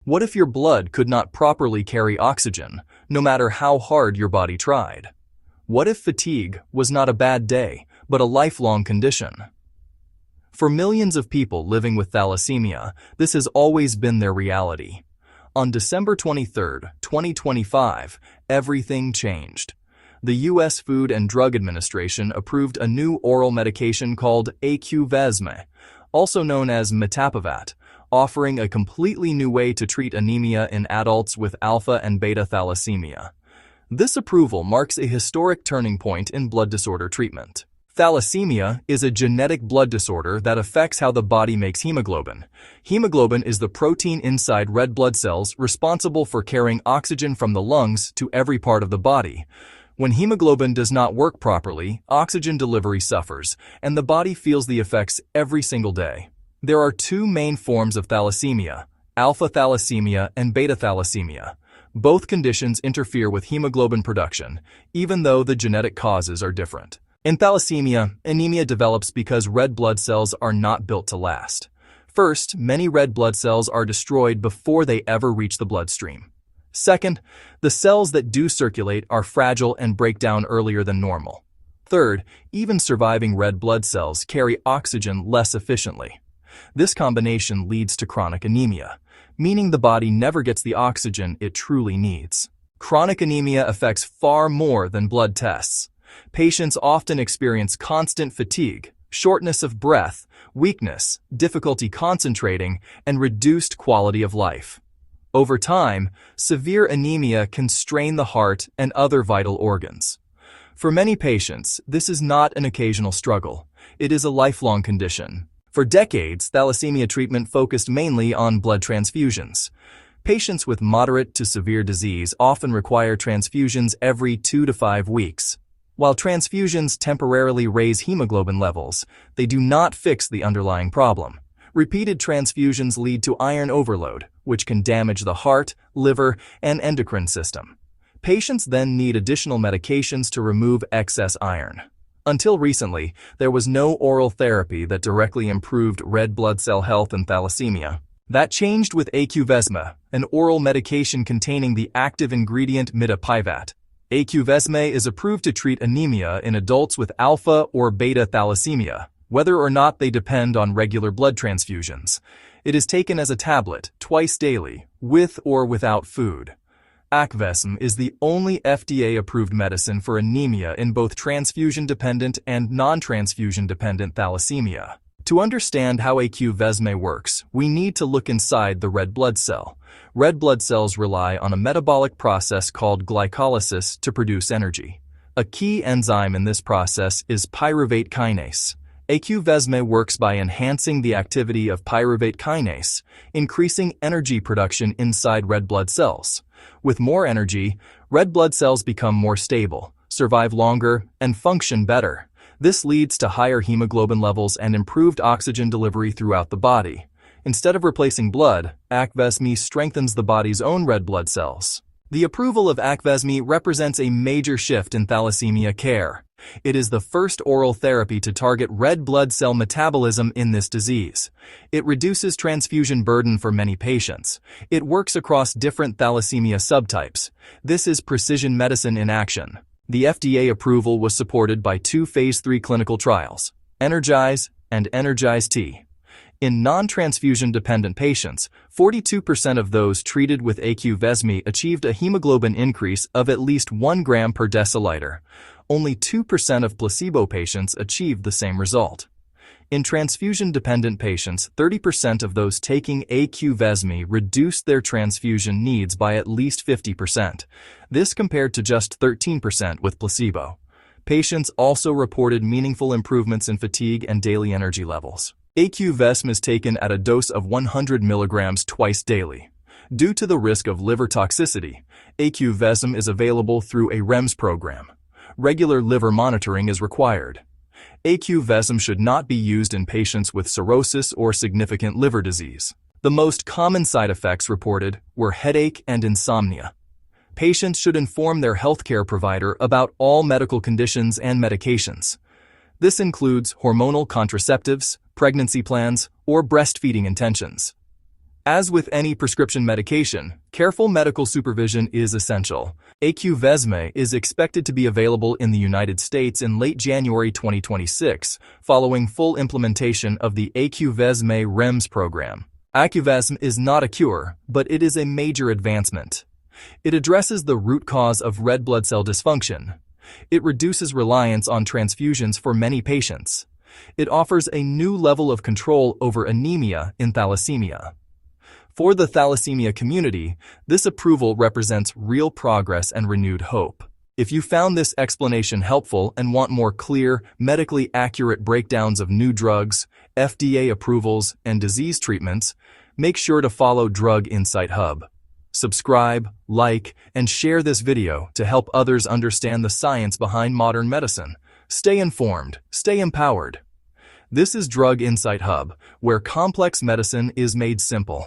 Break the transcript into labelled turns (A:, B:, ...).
A: What if your blood could not properly carry oxygen, no matter how hard your body tried? What if fatigue was not a bad day, but a lifelong condition? For millions of people living with thalassemia, this has always been their reality. On December 23, 2025, everything changed. The U.S. Food and Drug Administration approved a new oral medication called AQVESME, also known as Mitapivat, offering a completely new way to treat anemia in adults with alpha and beta-thalassemia. This approval marks a historic turning point in blood disorder treatment. Thalassemia is a genetic blood disorder that affects how the body makes hemoglobin. Hemoglobin is the protein inside red blood cells responsible for carrying oxygen from the lungs to every part of the body. When hemoglobin does not work properly, oxygen delivery suffers, and the body feels the effects every single day. There are two main forms of thalassemia, alpha-thalassemia and beta-thalassemia. Both conditions interfere with hemoglobin production, even though the genetic causes are different. In thalassemia, anemia develops because red blood cells are not built to last. First, many red blood cells are destroyed before they ever reach the bloodstream. Second, the cells that do circulate are fragile and break down earlier than normal. Third, even surviving red blood cells carry oxygen less efficiently. This combination leads to chronic anemia, meaning the body never gets the oxygen it truly needs. Chronic anemia affects far more than blood tests. Patients often experience constant fatigue, shortness of breath, weakness, difficulty concentrating, and reduced quality of life. Over time, severe anemia can strain the heart and other vital organs. For many patients, this is not an occasional struggle. It is a lifelong condition. For decades, thalassemia treatment focused mainly on blood transfusions. Patients with moderate to severe disease often require transfusions every 2 to 5 weeks. While transfusions temporarily raise hemoglobin levels, they do not fix the underlying problem. Repeated transfusions lead to iron overload, which can damage the heart, liver, and endocrine system. Patients then need additional medications to remove excess iron. Until recently, there was no oral therapy that directly improved red blood cell health in thalassemia. That changed with AQVESME, an oral medication containing the active ingredient Mitapivat. AQVESME is approved to treat anemia in adults with alpha or beta thalassemia, whether or not they depend on regular blood transfusions. It is taken as a tablet, twice daily, with or without food. AQVESME is the only FDA-approved medicine for anemia in both transfusion-dependent and non-transfusion-dependent thalassemia. To understand how AQVESME works, we need to look inside the red blood cell. Red blood cells rely on a metabolic process called glycolysis to produce energy. A key enzyme in this process is pyruvate kinase. AQVESME works by enhancing the activity of pyruvate kinase, increasing energy production inside red blood cells. With more energy, red blood cells become more stable, survive longer, and function better. This leads to higher hemoglobin levels and improved oxygen delivery throughout the body. Instead of replacing blood, AQVESME strengthens the body's own red blood cells. The approval of AQVESME represents a major shift in thalassemia care. It is the first oral therapy to target red blood cell metabolism in this disease. It reduces transfusion burden for many patients. It works across different thalassemia subtypes. This is precision medicine in action. The FDA approval was supported by 2 phase 3 clinical trials, ENERGIZE and ENERGIZE-T. In non-transfusion-dependent patients, 42% of those treated with AQVESME achieved a hemoglobin increase of at least 1 gram per deciliter. Only 2% of placebo patients achieved the same result. In transfusion-dependent patients, 30% of those taking AQVESME reduced their transfusion needs by at least 50%. This compared to just 13% with placebo. Patients also reported meaningful improvements in fatigue and daily energy levels. AQVESME is taken at a dose of 100 milligrams twice daily. Due to the risk of liver toxicity, AQVESME is available through a REMS program. Regular liver monitoring is required. AQVESME should not be used in patients with cirrhosis or significant liver disease. The most common side effects reported were headache and insomnia. Patients should inform their healthcare provider about all medical conditions and medications. This includes hormonal contraceptives, pregnancy plans, or breastfeeding intentions. As with any prescription medication, careful medical supervision is essential. AQVESME is expected to be available in the United States in late January 2026, following full implementation of the AQVESME REMS program. AQVESME is not a cure, but it is a major advancement. It addresses the root cause of red blood cell dysfunction. It reduces reliance on transfusions for many patients. It offers a new level of control over anemia in thalassemia. For the thalassemia community, this approval represents real progress and renewed hope. If you found this explanation helpful and want more clear, medically accurate breakdowns of new drugs, FDA approvals, and disease treatments, make sure to follow Drug Insight Hub. Subscribe, like, and share this video to help others understand the science behind modern medicine. Stay informed, stay empowered. This is Drug Insight Hub, where complex medicine is made simple.